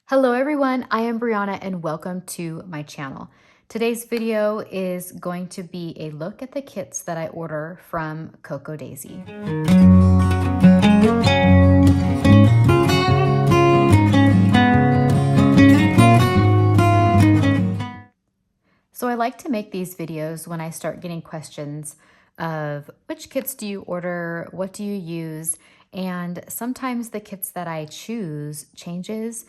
Hello everyone, I am Brianna and welcome to my channel. Today's video is going to be a look at the kits that I order from Coco Daisy. So I like to make these videos when I start getting questions of which kits do you order, what do you use, and sometimes the kits that I choose changes.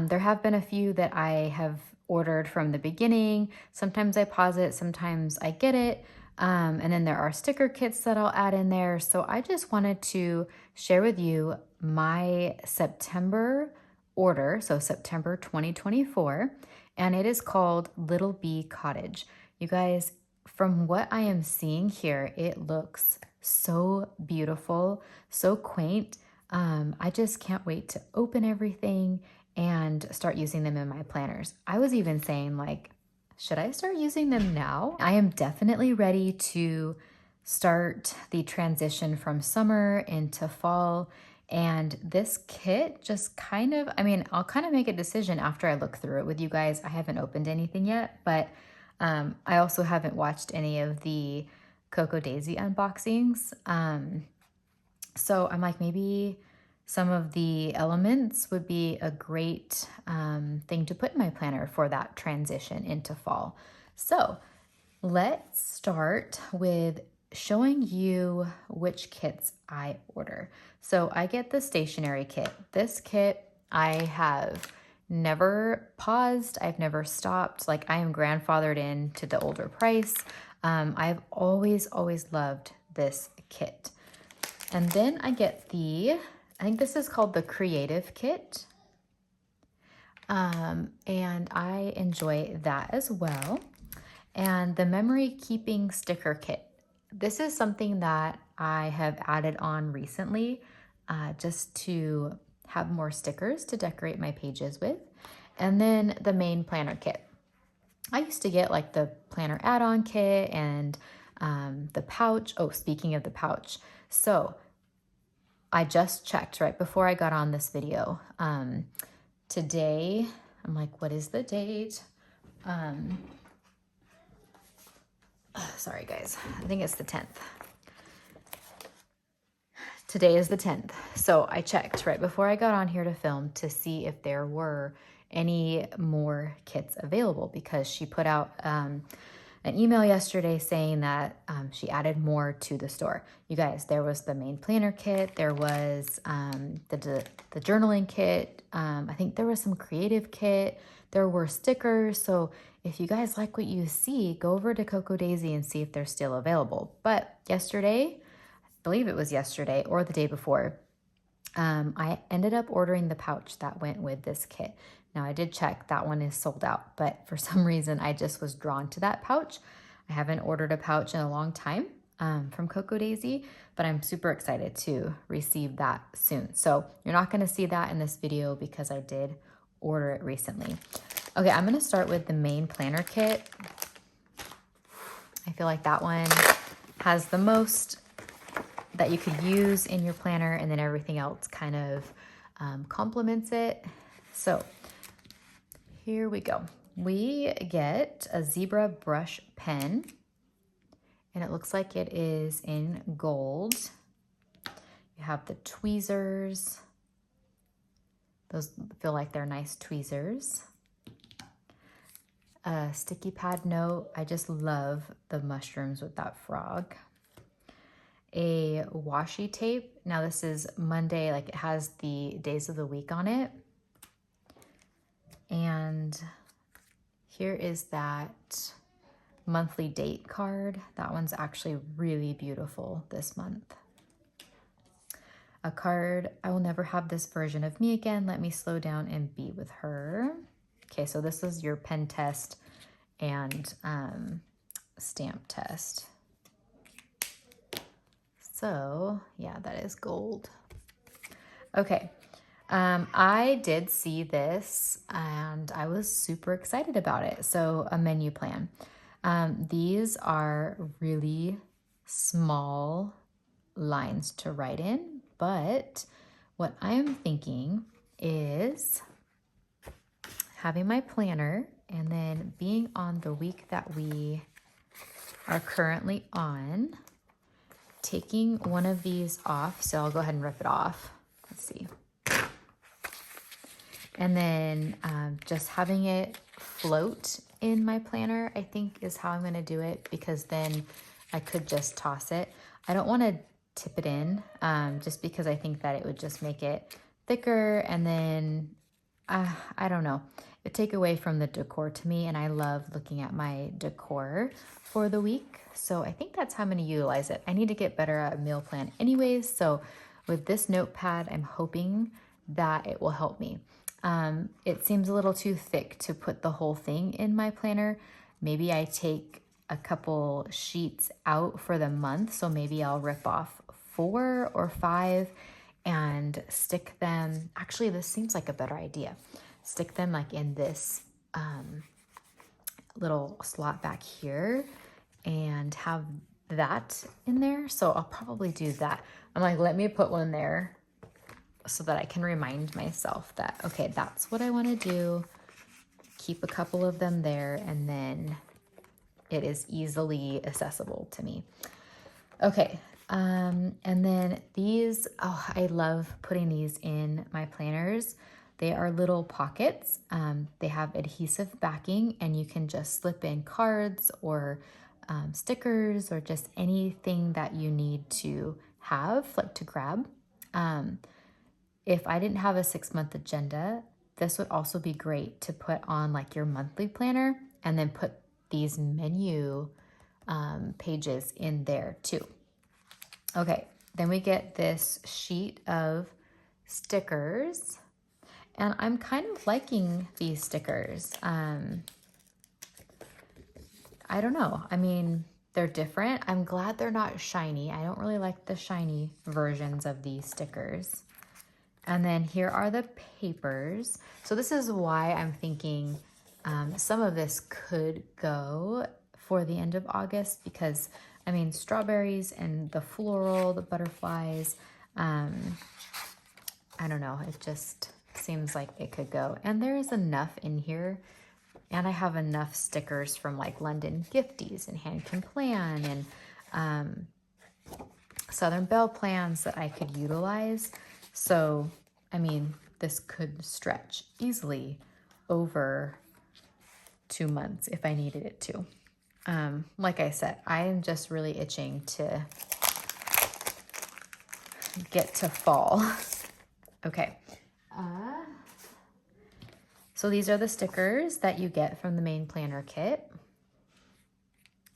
There have been a few that I have ordered from the beginning. Sometimes I pause it, sometimes I get it. And then there are sticker kits that I'll add in there. So I just wanted to share with you my September order, so September 2024, and it is called Little Bee Cottage. You guys, from what I am seeing here, it looks so beautiful, so quaint. I just can't wait to open everything and start using them in my planners. I was even saying, like, should I start using them now? I am definitely ready to start the transition from summer into fall. And this kit just kind of, I'll kind of make a decision after I look through it with you guys. I haven't opened anything yet, but I also haven't watched any of the Coco Daisy unboxings. So I'm like, maybe some of the elements would be a great thing to put in my planner for that transition into fall. So let's start with showing you which kits I order. So I get the stationery kit. This kit I have never paused. I've never stopped. Like, I am grandfathered in to the older price. I've always loved this kit. And then I get I think this is called the Creative Kit. And I enjoy that as well. And the Memory Keeping Sticker Kit. This is something that I have added on recently just to have more stickers to decorate my pages with. And then the main planner kit. I used to get like the planner add-on kit and the pouch. Oh, speaking of the pouch. So I just checked right before I got on this video. Today, I'm like, what is the date? Sorry guys, I think it's the 10th. Today is the 10th. So I checked right before I got on here to film to see if there were any more kits available, because she put out an email yesterday saying that she added more to the store. You guys, there was the main planner kit, there was the journaling kit, I think there was some creative kit, there were stickers. So if you guys like what you see, go over to Coco Daisy and see if they're still available. But yesterday, I believe it was yesterday or the day before, I ended up ordering the pouch that went with this kit. Now I did check, that one is sold out, but for some reason I just was drawn to that pouch. I haven't ordered a pouch in a long time from Coco Daisy, but I'm super excited to receive that soon. So you're not gonna see that in this video because I did order it recently. Okay, I'm gonna start with the main planner kit. I feel like that one has the most that you could use in your planner, and then everything else kind of complements it. So here we go. We get a zebra brush pen, and it looks like it is in gold. You have the tweezers. Those feel like they're nice tweezers. A sticky pad note. I just love the mushrooms with that frog. A washi tape. Now this is Monday, like it has the days of the week on it. And here is that monthly date card. That one's actually really beautiful this month. A card, I will never have this version of me again. Let me slow down and be with her. Okay, so this is your pen test and stamp test. So yeah, that is gold. Okay, I did see this and I was super excited about it. So a menu plan. These are really small lines to write in, but what I'm thinking is having my planner and then being on the week that we are currently on, taking one of these off. So I'll go ahead and rip it off. Let's see. And then just having it float in my planner, I think is how I'm going to do it, because then I could just toss it. I don't want to tip it in just because I think that it would just make it thicker, and then I don't know, it take away from the decor to me, and I love looking at my decor for the week. So I think that's how I'm going to utilize it. I need to get better at a meal plan anyways, so with this notepad, I'm hoping that it will help me. It seems a little too thick to put the whole thing in my planner. Maybe I take a couple sheets out for the month, so maybe I'll rip off 4 or 5 and stick them. Actually, this seems like a better idea. Stick them like in this little slot back here and have that in there. So I'll probably do that. I'm like, let me put one there so that I can remind myself that, okay, that's what I want to do. Keep a couple of them there, and then it is easily accessible to me. Okay, and then these, oh, I love putting these in my planners. They are little pockets. They have adhesive backing, and you can just slip in cards or stickers or just anything that you need to have, like to grab. If I didn't have a 6-month agenda, this would also be great to put on like your monthly planner, and then put these menu pages in there too. Okay, then we get this sheet of stickers, and I'm kind of liking these stickers. I don't know. I mean, they're different. I'm glad they're not shiny. I don't really like the shiny versions of these stickers. And then here are the papers. So this is why I'm thinking some of this could go for the end of August, because I mean, strawberries and the floral, the butterflies, I don't know, it just seems like it could go. And there is enough in here, and I have enough stickers from like London Gifties and Hand Can Plan and Southern Belle plans that I could utilize. So, I mean, this could stretch easily over 2 months if I needed it to. Like I said, I am just really itching to get to fall. Okay. So these are the stickers that you get from the main planner kit.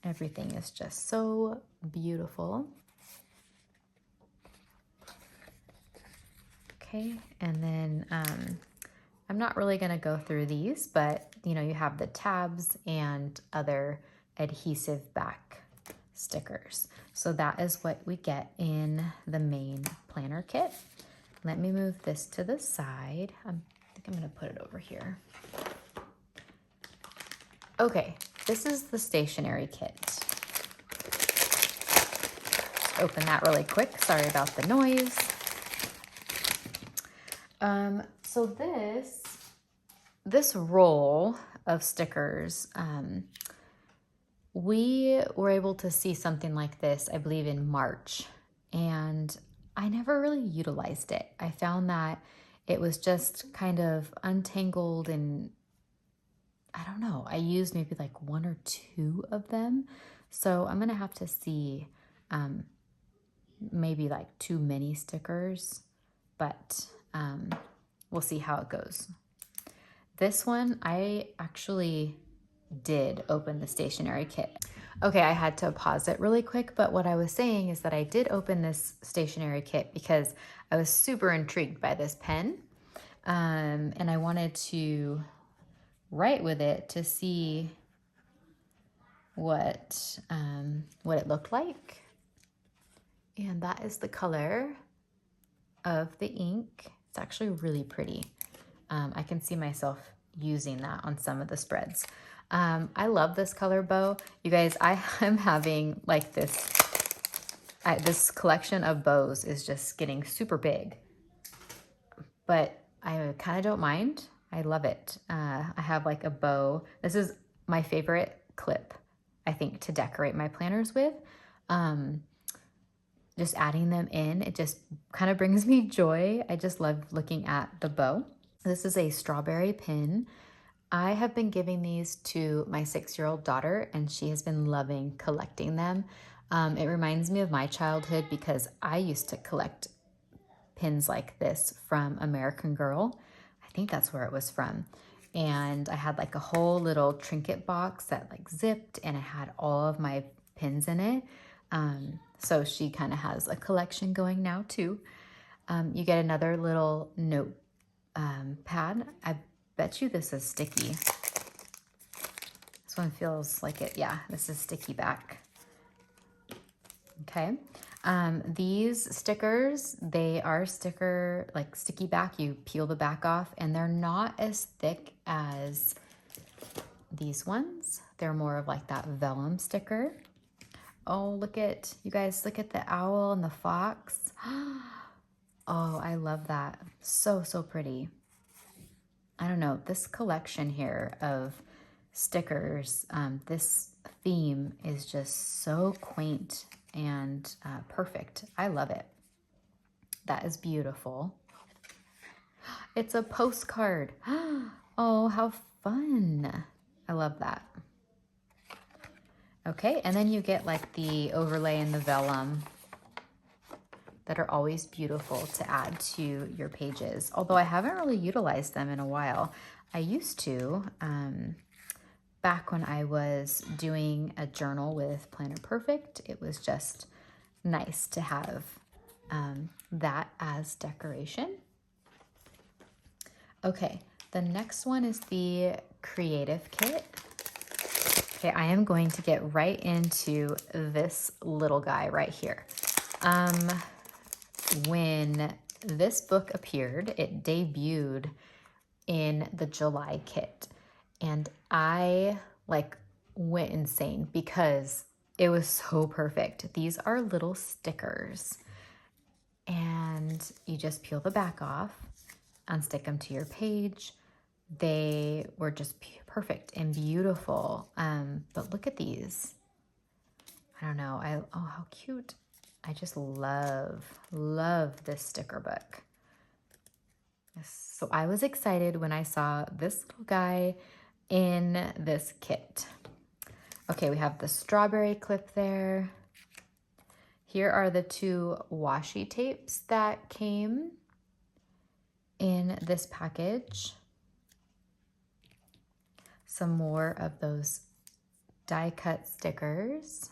Everything is just so beautiful. Okay, and then I'm not really going to go through these, but you know, you have the tabs and other adhesive back stickers. So that is what we get in the main planner kit. Let me move this to the side. I think I'm going to put it over here. Okay, this is the stationery kit. Just open that really quick. Sorry about the noise. So this roll of stickers, we were able to see something like this, I believe in March, and I never really utilized it. I found that it was just kind of untangled, and I don't know, I used maybe like 1 or 2 of them. So I'm gonna have to see maybe like too many stickers, but we'll see how it goes. This one, I actually did open the stationery kit. Okay, I had to pause it really quick, but what I was saying is that I did open this stationery kit because I was super intrigued by this pen, and I wanted to write with it to see what it looked like. And that is the color of the ink. It's actually really pretty. I can see myself using that on some of the spreads. I love this color bow. You guys, I am having like this collection of bows is just getting super big, but I kind of don't mind. I love it. I have like a bow. This is my favorite clip, I think, to decorate my planners with. Just adding them in, it just kind of brings me joy. I just love looking at the bow. This is a strawberry pin. I have been giving these to my 6-year-old daughter, and she has been loving collecting them. It reminds me of my childhood because I used to collect pins like this from American Girl. I think that's where it was from. And I had like a whole little trinket box that like zipped, and it had all of my pins in it. So she kind of has a collection going now too. You get another little note pad. I bet you this is sticky. This one feels like it. Yeah, this is sticky back. Okay. These stickers, they are sticky back. You peel the back off, and they're not as thick as these ones. They're more of like that vellum sticker. Oh, you guys, look at the owl and the fox. Oh, I love that. So, so pretty. I don't know, this collection here of stickers, this theme is just so quaint and perfect. I love it. That is beautiful. It's a postcard. Oh, how fun. I love that. Okay, and then you get like the overlay and the vellum that are always beautiful to add to your pages. Although I haven't really utilized them in a while. I used to, back when I was doing a journal with Planner Perfect. It was just nice to have that as decoration. Okay, the next one is the creative kit. Okay, I am going to get right into this little guy right here. When this book appeared, it debuted in the July kit, and I like went insane because it was so perfect. These are little stickers, and you just peel the back off and stick them to your page. They were just perfect and beautiful. But look at these. I don't know. Oh, how cute. I just love this sticker book. So I was excited when I saw this little guy in this kit. Okay, we have the strawberry clip there. Here are the 2 washi tapes that came in this package. Some more of those die cut stickers.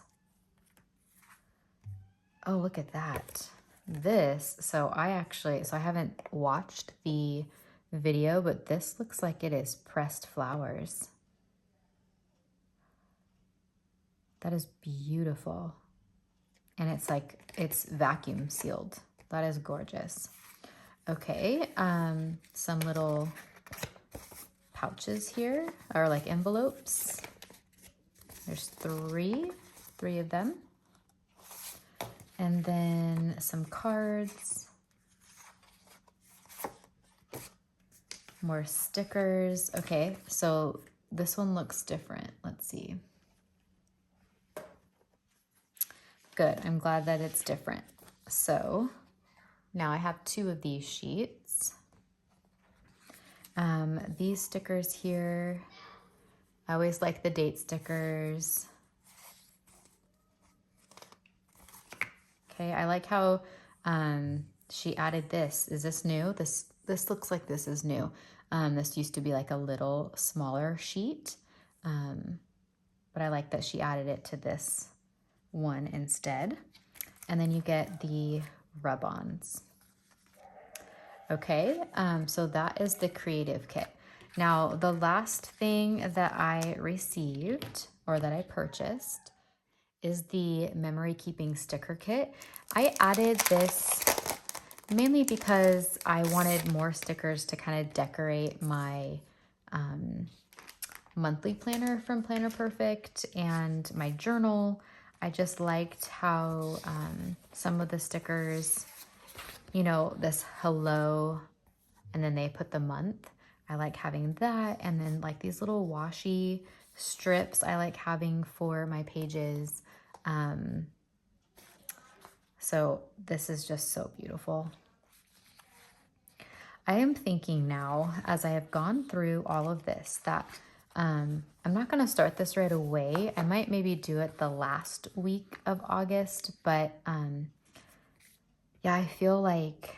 Oh, look at that. So I haven't watched the video, but this looks like it is pressed flowers. That is beautiful. And it's vacuum sealed. That is gorgeous. Okay, some little pouches here, or like envelopes. There's three of them. And then some cards, more stickers. Okay, so this one looks different. Let's see. Good, I'm glad that it's different. So now I have 2 of these sheets. These stickers here, I always like the date stickers. Okay, I like how she added this. Is this new? This looks like this is new. This used to be like a little smaller sheet, but I like that she added it to this one instead. And then you get the rub-ons. Okay, so that is the creative kit. Now, the last thing that I received, or that I purchased, is the memory keeping sticker kit. I added this mainly because I wanted more stickers to kind of decorate my monthly planner from Planner Perfect and my journal. I just liked how some of the stickers, you know, this hello, and then they put the month. I like having that. And then like these little washi strips I like having for my pages. So this is just so beautiful. I am thinking now, as I have gone through all of this, that I'm not going to start this right away. I might maybe do it the last week of August, but yeah, I feel like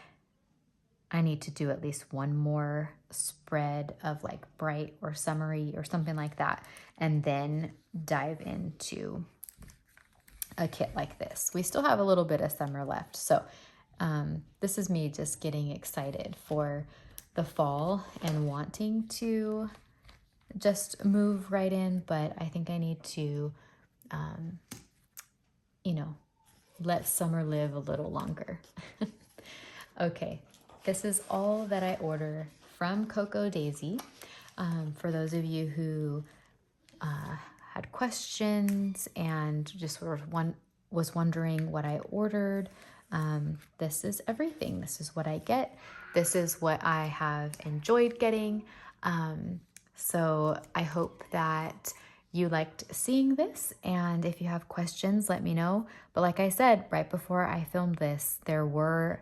I need to do at least one more spread of like bright or summery or something like that, and then dive into a kit like this. We still have a little bit of summer left, so this is me just getting excited for the fall and wanting to just move right in, but I think I need to, you know, let summer live a little longer. Okay, this is all that I order from Coco Daisy. For those of you who had questions and just sort of was wondering what I ordered, this is everything. This is what I get. This is what I have enjoyed getting. So I hope that you liked seeing this, and if you have questions, let me know. But like I said, right before I filmed this, there were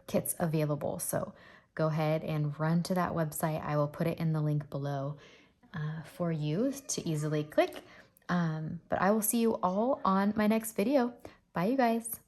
kits available. So go ahead and run to that website. I will put it in the link below for you to easily click. But I will see you all on my next video. Bye, you guys.